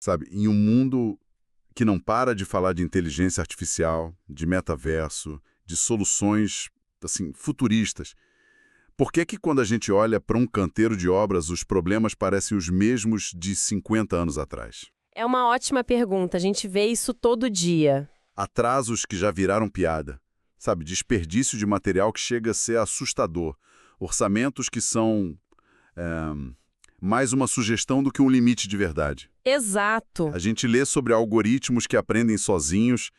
Sabe, em um mundo que não para de falar de inteligência artificial, de metaverso, de soluções, assim, futuristas, por que que quando a gente olha para um canteiro de obras, os problemas parecem os mesmos de 50 anos atrás? É uma ótima pergunta, a gente vê isso todo dia. Atrasos que já viraram piada, sabe, desperdício de material que chega a ser assustador, orçamentos que são mais uma sugestão do que um limite de verdade. Exato. A gente lê sobre algoritmos que aprendem sozinhos,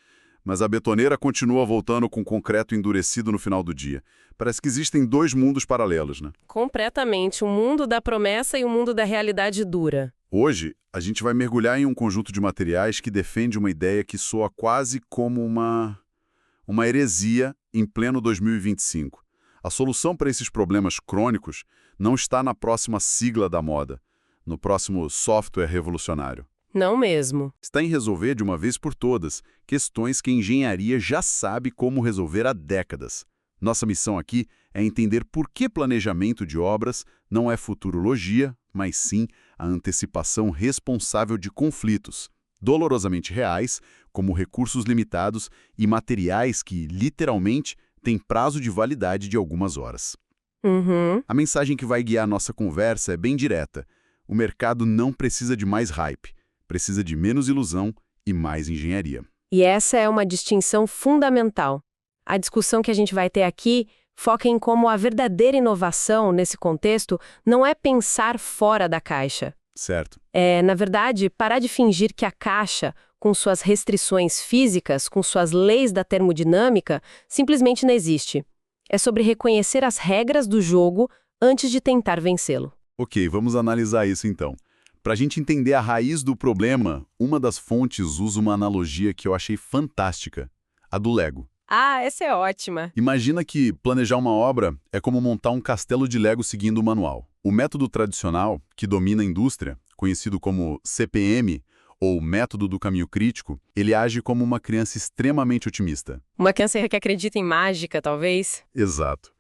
mas a betoneira continua voltando com concreto endurecido no final do dia. Parece que existem dois mundos paralelos, né? Completamente. O mundo da promessa e o mundo da realidade dura. Hoje, a gente vai mergulhar em um conjunto de materiais que defende uma ideia que soa quase como uma heresia em pleno 2025. A solução para esses problemas crônicos não está na próxima sigla da moda, no próximo software revolucionário. Não mesmo. Está em resolver de uma vez por todas questões que a engenharia já sabe como resolver há décadas. Nossa missão aqui é entender por que planejamento de obras não é futurologia, mas sim a antecipação responsável de conflitos, dolorosamente reais, como recursos limitados e materiais que, literalmente, têm prazo de validade de algumas horas. Uhum. A mensagem que vai guiar nossa conversa é bem direta. O mercado não precisa de mais hype, precisa de menos ilusão e mais engenharia. E essa é uma distinção fundamental. A discussão que a gente vai ter aqui foca em como a verdadeira inovação, nesse contexto, não é pensar fora da caixa. Certo. É, na verdade, parar de fingir que a caixa, com suas restrições físicas, com suas leis da termodinâmica, simplesmente não existe. É sobre reconhecer as regras do jogo antes de tentar vencê-lo. Ok, vamos analisar isso então. Para a gente entender a raiz do problema, uma das fontes usa uma analogia que eu achei fantástica, a do Lego. Ah, essa é ótima. Imagina que planejar uma obra é como montar um castelo de Lego seguindo o manual. O método tradicional, que domina a indústria, conhecido como CPM, ou método do caminho crítico, ele age como uma criança extremamente otimista. Uma criança que acredita em mágica, talvez? Exato.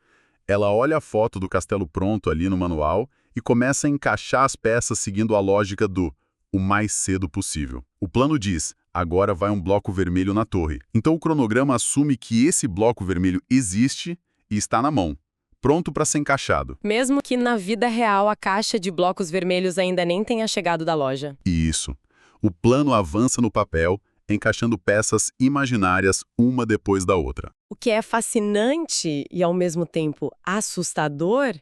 Ela olha a foto do castelo pronto ali no manual e começa a encaixar as peças seguindo a lógica do o mais cedo possível. O plano diz, agora vai um bloco vermelho na torre. Então o cronograma assume que esse bloco vermelho existe e está na mão, pronto para ser encaixado. Mesmo que na vida real a caixa de blocos vermelhos ainda nem tenha chegado da loja. Isso. O plano avança no papel, encaixando peças imaginárias uma depois da outra. O que é fascinante e, ao mesmo tempo, assustador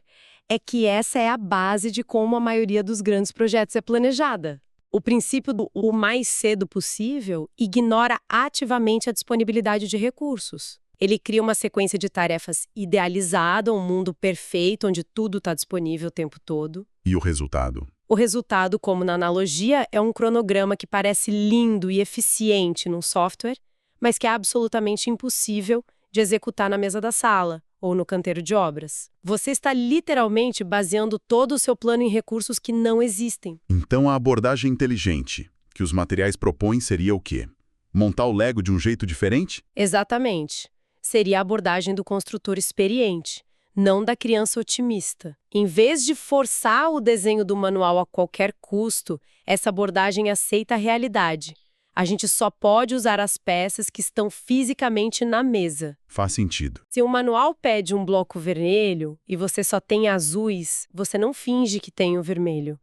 é que essa é a base de como a maioria dos grandes projetos é planejada. O princípio do o mais cedo possível ignora ativamente a disponibilidade de recursos. Ele cria uma sequência de tarefas idealizada, um mundo perfeito onde tudo está disponível o tempo todo. E o resultado? O resultado, como na analogia, é um cronograma que parece lindo e eficiente num software, mas que é absolutamente impossível de executar na mesa da sala ou no canteiro de obras. Você está literalmente baseando todo o seu plano em recursos que não existem. Então a abordagem inteligente que os materiais propõem seria o quê? Montar o Lego de um jeito diferente? Exatamente. Seria a abordagem do construtor experiente, não da criança otimista. Em vez de forçar o desenho do manual a qualquer custo, essa abordagem aceita a realidade. A gente só pode usar as peças que estão fisicamente na mesa. Faz sentido. Se o manual pede um bloco vermelho e você só tem azuis, você não finge que tem o vermelho.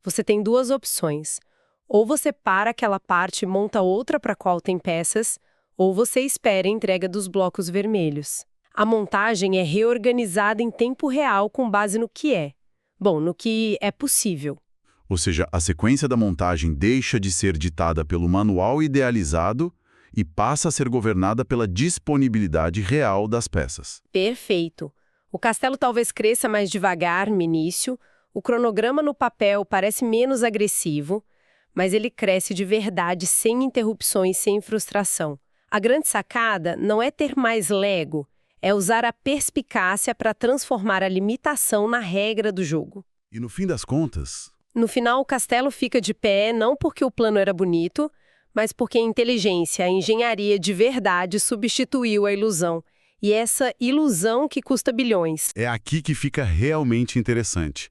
Você tem duas opções. Ou você para aquela parte e monta outra para a qual tem peças, ou você espera a entrega dos blocos vermelhos. A montagem é reorganizada em tempo real com base no que é. Bom, no que é possível. Ou seja, a sequência da montagem deixa de ser ditada pelo manual idealizado e passa a ser governada pela disponibilidade real das peças. Perfeito. O castelo talvez cresça mais devagar no início, o cronograma no papel parece menos agressivo, mas ele cresce de verdade, sem interrupções, sem frustração. A grande sacada não é ter mais Lego, é usar a perspicácia para transformar a limitação na regra do jogo. E no fim das contas... No final, o castelo fica de pé não porque o plano era bonito, mas porque a inteligência, a engenharia de verdade substituiu a ilusão. E essa ilusão que custa bilhões. É aqui que fica realmente interessante.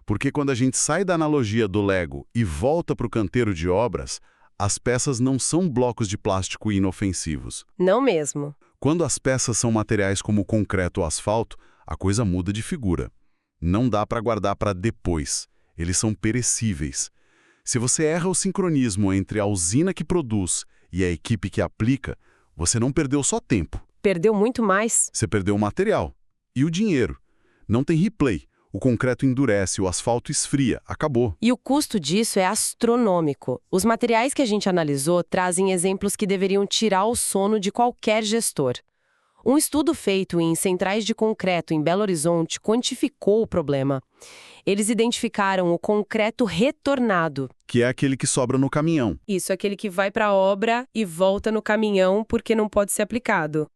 Porque quando a gente sai da analogia do Lego e volta para o canteiro de obras, as peças não são blocos de plástico inofensivos. Não mesmo. Quando as peças são materiais como o concreto ou asfalto, a coisa muda de figura. Não dá para guardar para depois. Eles são perecíveis. Se você erra o sincronismo entre a usina que produz e a equipe que aplica, você não perdeu só tempo. Perdeu muito mais. Você perdeu o material e o dinheiro. Não tem replay. O concreto endurece, o asfalto esfria. Acabou. E o custo disso é astronômico. Os materiais que a gente analisou trazem exemplos que deveriam tirar o sono de qualquer gestor. Um estudo feito em centrais de concreto em Belo Horizonte quantificou o problema. Eles identificaram o concreto retornado. Que é aquele que sobra no caminhão. Isso, aquele que vai para a obra e volta no caminhão porque não pode ser aplicado.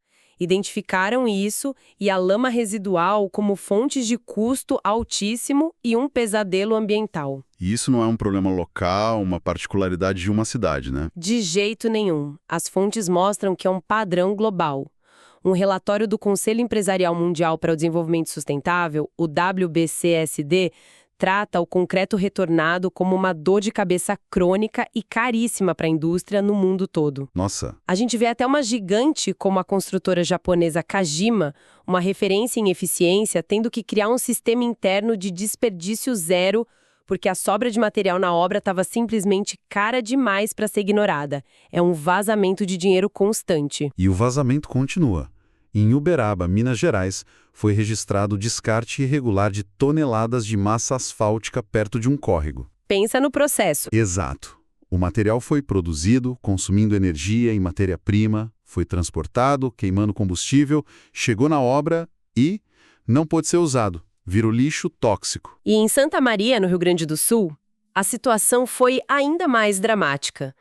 Identificaram isso e a lama residual como fontes de custo altíssimo e um pesadelo ambiental. E isso não é um problema local, uma particularidade de uma cidade, né? De jeito nenhum. As fontes mostram que é um padrão global. Um relatório do Conselho Empresarial Mundial para o Desenvolvimento Sustentável, o WBCSD, trata o concreto retornado como uma dor de cabeça crônica e caríssima para a indústria no mundo todo. Nossa. A gente vê até uma gigante como a construtora japonesa Kajima, uma referência em eficiência, tendo que criar um sistema interno de desperdício zero, porque a sobra de material na obra estava simplesmente cara demais para ser ignorada. É um vazamento de dinheiro constante. E o vazamento continua. Em Uberaba, Minas Gerais, foi registrado descarte irregular de toneladas de massa asfáltica perto de um córrego. Pensa no processo. Exato. O material foi produzido, consumindo energia e matéria-prima, foi transportado, queimando combustível, chegou na obra e não pôde ser usado. Virou lixo tóxico. E em Santa Maria, no Rio Grande do Sul, a situação foi ainda mais dramática.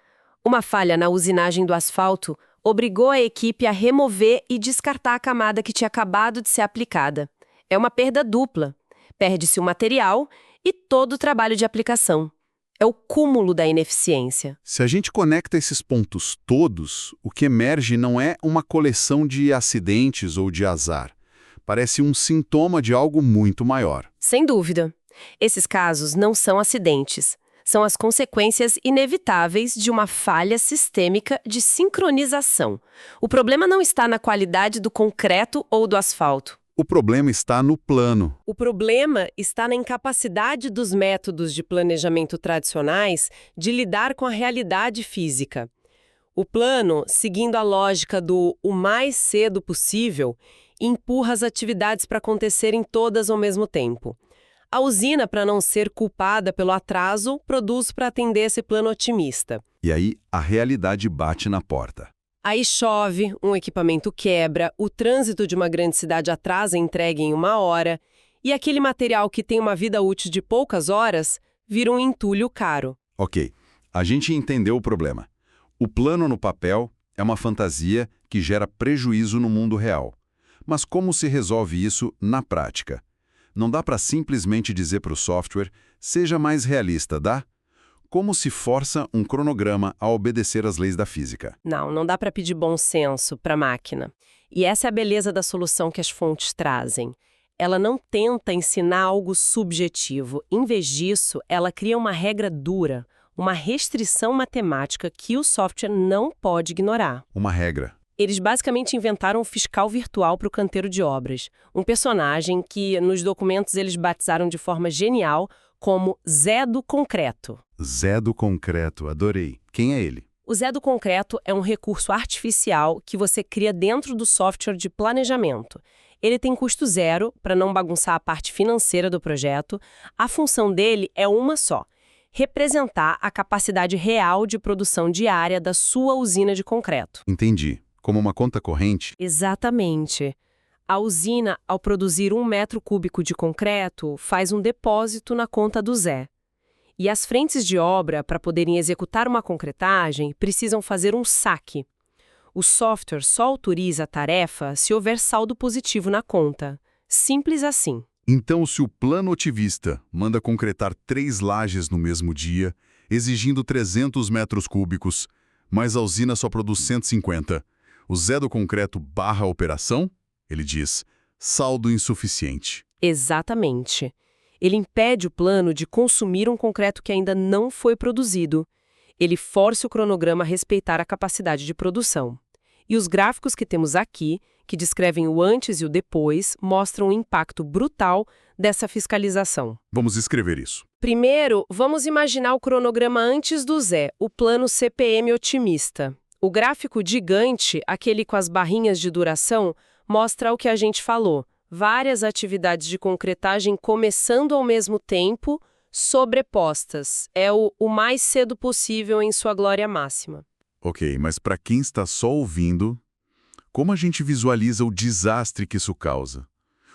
Uma falha na usinagem do asfalto obrigou a equipe a remover e descartar a camada que tinha acabado de ser aplicada. É uma perda dupla. Perde-se o material e todo o trabalho de aplicação. É o cúmulo da ineficiência. Se a gente conecta esses pontos todos, o que emerge não é uma coleção de acidentes ou de azar. Parece um sintoma de algo muito maior. Sem dúvida. Esses casos não são acidentes. São as consequências inevitáveis de uma falha sistêmica de sincronização. O problema não está na qualidade do concreto ou do asfalto. O problema está no plano. O problema está na incapacidade dos métodos de planejamento tradicionais de lidar com a realidade física. O plano, seguindo a lógica do o mais cedo possível, empurra as atividades para acontecerem todas ao mesmo tempo. A usina, para não ser culpada pelo atraso, produz para atender esse plano otimista. E aí a realidade bate na porta. Aí chove, um equipamento quebra, o trânsito de uma grande cidade atrasa a entrega em 1 hora, e aquele material que tem uma vida útil de poucas horas vira um entulho caro. Ok, a gente entendeu o problema. O plano no papel é uma fantasia que gera prejuízo no mundo real. Mas como se resolve isso na prática? Não dá para simplesmente dizer para o software, seja mais realista, dá? Como se força um cronograma a obedecer às leis da física? Não dá para pedir bom senso para a máquina. E essa é a beleza da solução que as fontes trazem. Ela não tenta ensinar algo subjetivo. Em vez disso, ela cria uma regra dura, uma restrição matemática que o software não pode ignorar. Uma regra. Eles basicamente inventaram um fiscal virtual para o canteiro de obras. Um personagem que, nos documentos, eles batizaram de forma genial como Zé do Concreto. Zé do Concreto, adorei. Quem é ele? O Zé do Concreto é um recurso artificial que você cria dentro do software de planejamento. Ele tem custo zero para não bagunçar a parte financeira do projeto. A função dele é uma só: representar a capacidade real de produção diária da sua usina de concreto. Entendi. Como uma conta corrente? Exatamente. A usina, ao produzir 1 metro cúbico de concreto, faz um depósito na conta do Zé. E as frentes de obra, para poderem executar uma concretagem, precisam fazer um saque. O software só autoriza a tarefa se houver saldo positivo na conta. Simples assim. Então, se o plano otimista manda concretar 3 lajes no mesmo dia, exigindo 300 metros cúbicos, mas a usina só produz 150, o Zé do Concreto barra a operação? Ele diz, saldo insuficiente. Exatamente. Ele impede o plano de consumir um concreto que ainda não foi produzido. Ele força o cronograma a respeitar a capacidade de produção. E os gráficos que temos aqui, que descrevem o antes e o depois, mostram o impacto brutal dessa fiscalização. Vamos escrever isso. Primeiro, vamos imaginar o cronograma antes do Zé, o plano CPM otimista. O gráfico gigante, aquele com as barrinhas de duração, mostra o que a gente falou. Várias atividades de concretagem começando ao mesmo tempo, sobrepostas. É o mais cedo possível em sua glória máxima. Ok, mas para quem está só ouvindo, como a gente visualiza o desastre que isso causa?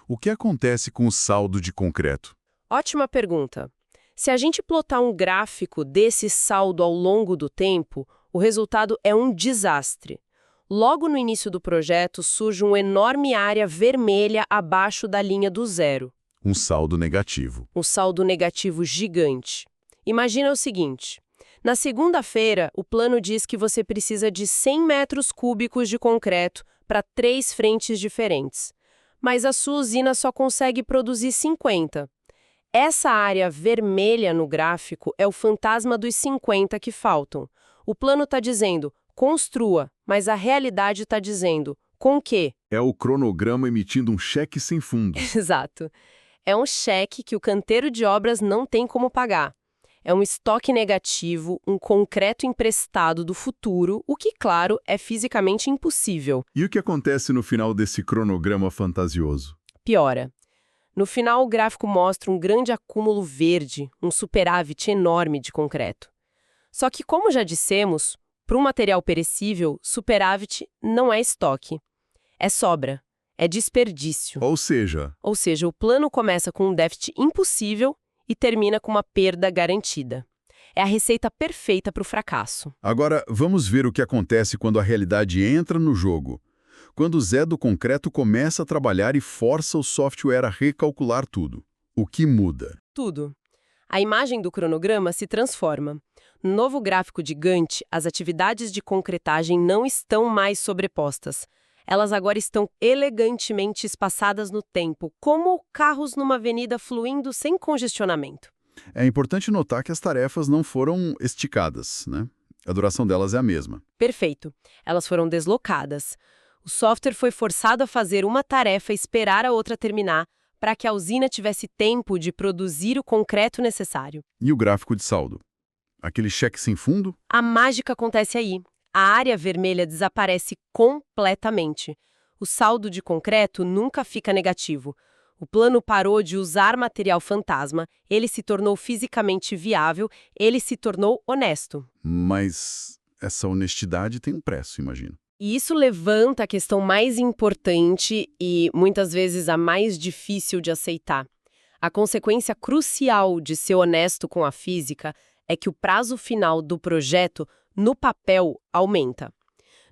O que acontece com o saldo de concreto? Ótima pergunta. Se a gente plotar um gráfico desse saldo ao longo do tempo, o resultado é um desastre. Logo no início do projeto surge uma enorme área vermelha abaixo da linha do zero. Um saldo negativo. Um saldo negativo gigante. Imagina o seguinte: na segunda-feira, o plano diz que você precisa de 100 metros cúbicos de concreto para 3 frentes diferentes. Mas a sua usina só consegue produzir 50. Essa área vermelha no gráfico é o fantasma dos 50 que faltam. O plano está dizendo, construa, mas a realidade está dizendo, com quê? É o cronograma emitindo um cheque sem fundo. Exato. É um cheque que o canteiro de obras não tem como pagar. É um estoque negativo, um concreto emprestado do futuro, o que, claro, é fisicamente impossível. E o que acontece no final desse cronograma fantasioso? Piora. No final, o gráfico mostra um grande acúmulo verde, um superávit enorme de concreto. Só que, como já dissemos, para um material perecível, superávit não é estoque. É sobra. É desperdício. Ou seja, o plano começa com um déficit impossível e termina com uma perda garantida. É a receita perfeita para o fracasso. agora vamos ver o que acontece quando a realidade entra no jogo. Quando o Zé do concreto começa a trabalhar e força o software a recalcular tudo. O que muda? Tudo. A imagem do cronograma se transforma. No novo gráfico gigante, as atividades de concretagem não estão mais sobrepostas. Elas agora estão elegantemente espaçadas no tempo, como carros numa avenida fluindo sem congestionamento. É importante notar que as tarefas não foram esticadas, né? A duração delas é a mesma. Perfeito. Elas foram deslocadas. O software foi forçado a fazer uma tarefa e esperar a outra terminar, para que a usina tivesse tempo de produzir o concreto necessário. E o gráfico de saldo? Aquele cheque sem fundo? A mágica acontece aí. A área vermelha desaparece completamente. O saldo de concreto nunca fica negativo. O plano parou de usar material fantasma, ele se tornou fisicamente viável, ele se tornou honesto. Mas essa honestidade tem um preço, imagino. E isso levanta a questão mais importante e, muitas vezes, a mais difícil de aceitar. A consequência crucial de ser honesto com a física é que o prazo final do projeto, no papel, aumenta.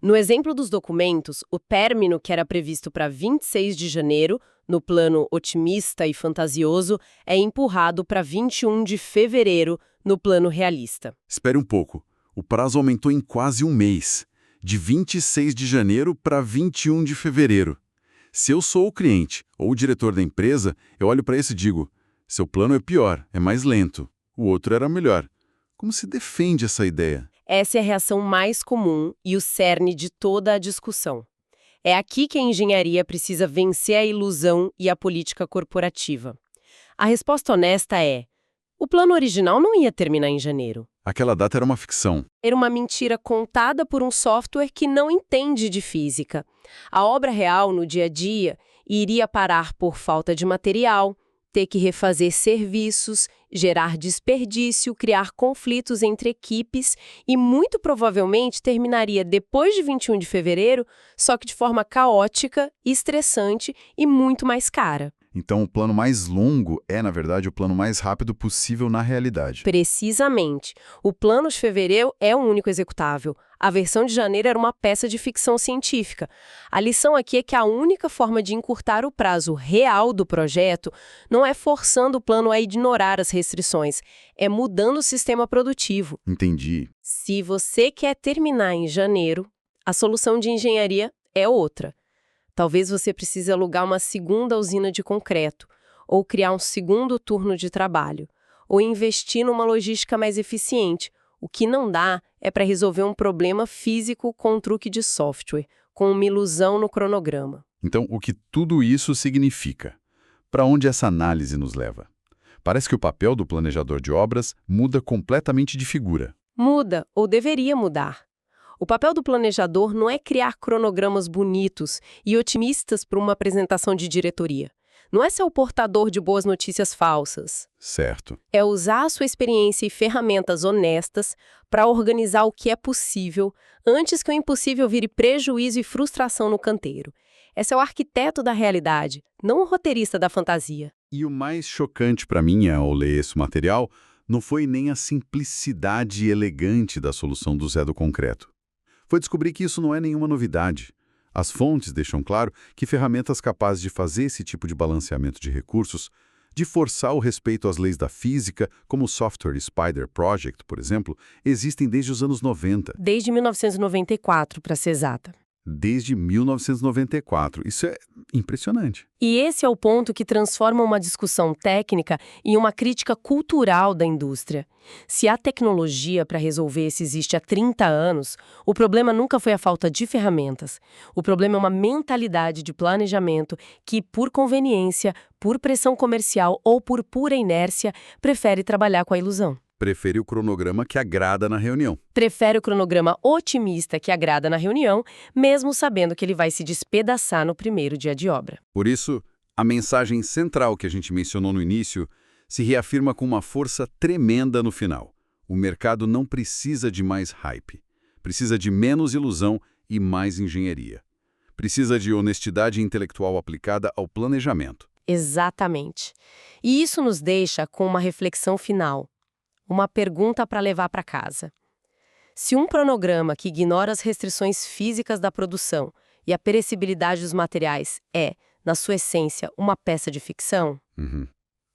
No exemplo dos documentos, o término que era previsto para 26 de janeiro, no plano otimista e fantasioso, é empurrado para 21 de fevereiro, no plano realista. Espere um pouco. O prazo aumentou em quase um mês. De 26 de janeiro para 21 de fevereiro. Se eu sou o cliente ou o diretor da empresa, eu olho para isso e digo, seu plano é pior, é mais lento. O outro era melhor. Como se defende essa ideia? Essa é a reação mais comum e o cerne de toda a discussão. É aqui que a engenharia precisa vencer a ilusão e a política corporativa. A resposta honesta é: o plano original não ia terminar em janeiro. Aquela data era uma ficção. Era uma mentira contada por um software que não entende de física. A obra real, no dia a dia, iria parar por falta de material, ter que refazer serviços, gerar desperdício, criar conflitos entre equipes e, muito provavelmente, terminaria depois de 21 de fevereiro, só que de forma caótica, estressante e muito mais cara. Então, o plano mais longo é, na verdade, o plano mais rápido possível na realidade. Precisamente. O plano de fevereiro é o único executável. A versão de janeiro era uma peça de ficção científica. A lição aqui é que a única forma de encurtar o prazo real do projeto não é forçando o plano a ignorar as restrições, é mudando o sistema produtivo. Entendi. Se você quer terminar em janeiro, a solução de engenharia é outra. Talvez você precise alugar uma segunda usina de concreto, ou criar um segundo turno de trabalho, ou investir numa logística mais eficiente. O que não dá é para resolver um problema físico com um truque de software, com uma ilusão no cronograma. Então, o que tudo isso significa? Para onde essa análise nos leva? Parece que o papel do planejador de obras muda completamente de figura. Muda, ou deveria mudar. O papel do planejador não é criar cronogramas bonitos e otimistas para uma apresentação de diretoria. Não é ser o portador de boas notícias falsas. Certo. É usar a sua experiência e ferramentas honestas para organizar o que é possível, antes que o impossível vire prejuízo e frustração no canteiro. Esse é o arquiteto da realidade, não o roteirista da fantasia. E o mais chocante para mim, ao ler esse material, não foi nem a simplicidade elegante da solução do Zé do Concreto. Foi descobrir que isso não é nenhuma novidade. As fontes deixam claro que ferramentas capazes de fazer esse tipo de balanceamento de recursos, de forçar o respeito às leis da física, como o software Spider Project, por exemplo, existem desde os anos 90. Desde 1994, para ser exata. Desde 1994. Isso é impressionante. E esse é o ponto que transforma uma discussão técnica em uma crítica cultural da indústria. Se a tecnologia para resolver isso existe há 30 anos, o problema nunca foi a falta de ferramentas. O problema é uma mentalidade de planejamento que, por conveniência, por pressão comercial ou por pura inércia, prefere trabalhar com a ilusão. Prefere o cronograma que agrada na reunião. Prefere o cronograma otimista que agrada na reunião, mesmo sabendo que ele vai se despedaçar no primeiro dia de obra. Por isso, a mensagem central que a gente mencionou no início se reafirma com uma força tremenda no final. O mercado não precisa de mais hype. Precisa de menos ilusão e mais engenharia. Precisa de honestidade intelectual aplicada ao planejamento. Exatamente. E isso nos deixa com uma reflexão final. Uma pergunta para levar para casa. Se um cronograma que ignora as restrições físicas da produção e a perecibilidade dos materiais é, na sua essência, uma peça de ficção,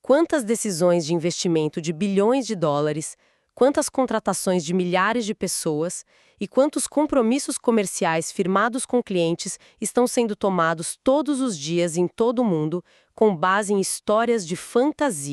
quantas decisões de investimento de bilhões de dólares, quantas contratações de milhares de pessoas e quantos compromissos comerciais firmados com clientes estão sendo tomados todos os dias em todo o mundo com base em histórias de fantasia?